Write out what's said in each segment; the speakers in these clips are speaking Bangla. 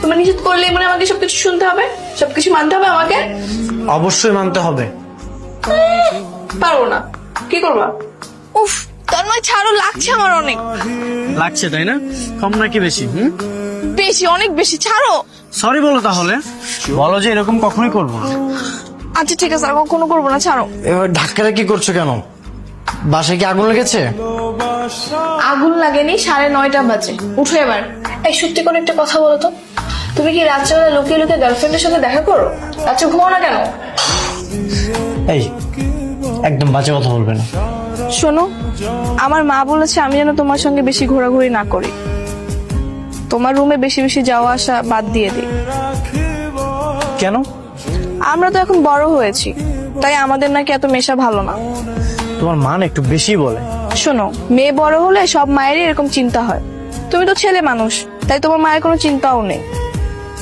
তুমি নিষেধ করলেই মানে আমাকে সবকিছু শুনতে হবে, সবকিছু মানতে হবে আমাকে? অবশ্যই মানতে হবে। পারবো না। কি করবা? উফ, তন্ময় ছাড়ো, লাগছে আমার অনেক। লাগছে তাই না? কম নাকি বেশি? বেশি, অনেক বেশি, ছাড়ো। সরি বলো তাহলে, বলো যে এরকম কখনোই করবো না। আচ্ছা ঠিক আছে, আর কখনো করবো না, ছাড়ো। এবার ধাক্কাটা কি করছো কেন? বাসায় কি আগুন লেগেছে? আগুন লাগেনি, 9:30 বাজে। উঠো এবার। এই সত্যি করে একটা কথা বলো তো, তুমি কি রাত্রেবেলা লুকিয়ে লুকিয়ে গার্লফ্রেন্ডের সাথে দেখা করো? রাত্রে ঘুমাও না কেন? এই একদম বাজে কথা বলবে না। শোনো, আমার মা বলেছে আমি যেন তোমার সঙ্গে বেশি ঘোরাঘুরি না করি, তোমার রুমে বেশি বেশি যাওয়া আসা বাদ দিয়ে দিই। কেন? আমরা তো এখন বড় হয়েছি, তাই আমাদের নাকি এত মেশা ভালো না। তোমার মা না একটু বেশি বলে। শোনো, মেয়ে বড় হলে সব মায়েরই এরকম চিন্তা হয়। তুমি তো ছেলে মানুষ, তাই তোমার মায়ের কোনো চিন্তাও নেই।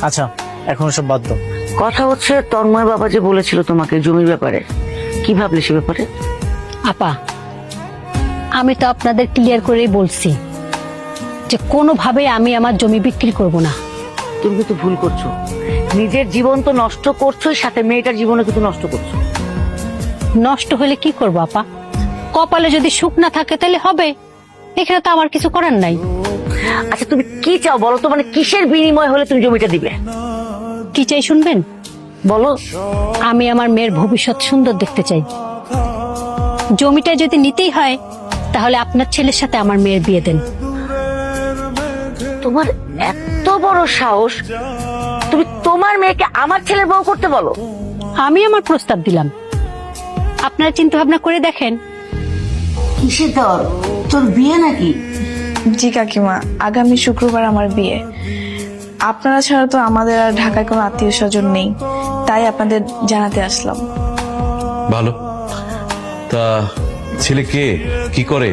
আচ্ছা, এখন সব বাদ দাও। কথা হচ্ছে তন্ময় বাবা যে বলেছিল তোমাকে জমির ব্যাপারে, কি ভাবলে সে ব্যাপারে? আপা, আমি তো আপনাদের ক্লিয়ার করেই বলছি যে কোনোভাবে আমি আমার জমি বিক্রি করব না। তুমি কিন্তু ভুল করছো, নিজের জীবন তো নষ্ট করছো, সাথে মেয়েটার জীবনে কিন্তু নষ্ট করছো। নষ্ট হলে কি করব আপা? কপালে যদি সুখ না থাকে তাহলে হবে, এখানে তো আমার কিছু করার নাই। আচ্ছা তুমি কি চাও বলো তো, মানে কিসের বিনিময় হলে তুমি জমিটা দিবে? কি চাই শুনবেন? বলো। আমি আমার মেয়ের ভবিষ্যৎ সুন্দর দেখতে চাই। জমিটা যদি নিতেই হয় তাহলে আপনার ছেলের সাথে আমার মেয়ের বিয়ে দেন। তোমার এত বড় সাহস, তুমি তোমার মেয়েকে আমার ছেলের বউ করতে বলো? আমি আমার প্রস্তাব দিলাম, আপনারা চিন্তা ভাবনা করে দেখেন। কিসের দর? তোর বিয়ে নাকি? জি কাকিমা, আগামী শুক্রবার আমার বিয়ে। আপনারা ছাড়া তো আমাদের আর ঢাকায় কোনো আত্মীয় স্বজন নেই, তাই আপনাদের জানাতে আসলাম। ভালো। তা ছেলে কে, কি করে?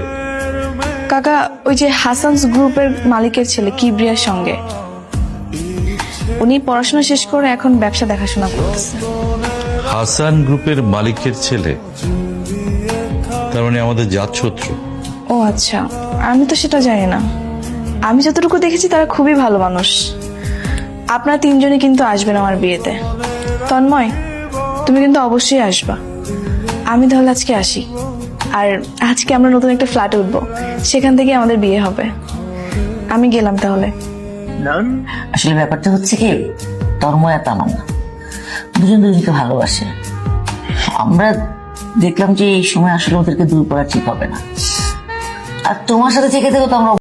কাকা, ওই যে হাসানস গ্রুপের মালিকের ছেলে কিবরিয়ার সঙ্গে। উনি পড়াশোনা শেষ করে এখন ব্যবসা দেখাশোনা করতেছে। হাসান গ্রুপের মালিকের ছেলে? তার মানে আমাদের জাত শত্রু। ও আচ্ছা, আমি তো সেটা জানি না। আমি যতটুকু দেখেছি তারা খুবই ভালো মানুষ। আপনারা তিনজনই কিন্তু আসবেন আমার বিয়েতে। তন্ময়, তুমি কিন্তু অবশ্যই আসবা। আমি তাহলে আজকে আসি, আর আজকে আমরা নতুন একটা ফ্ল্যাটে উঠবো, সেখান থেকে আমাদের বিয়ে হবে। আমি গেলাম তাহলে। আসলে ব্যাপারটা হচ্ছে কি, তন্ময় আর তামান্না দুজন দুজনকে ভালোবাসে। আমরা দেখলাম যে এই সময় আসলে ওদেরকে দূর করা ঠিক হবে না, আর তোমার সাথে থেকে তো আমরা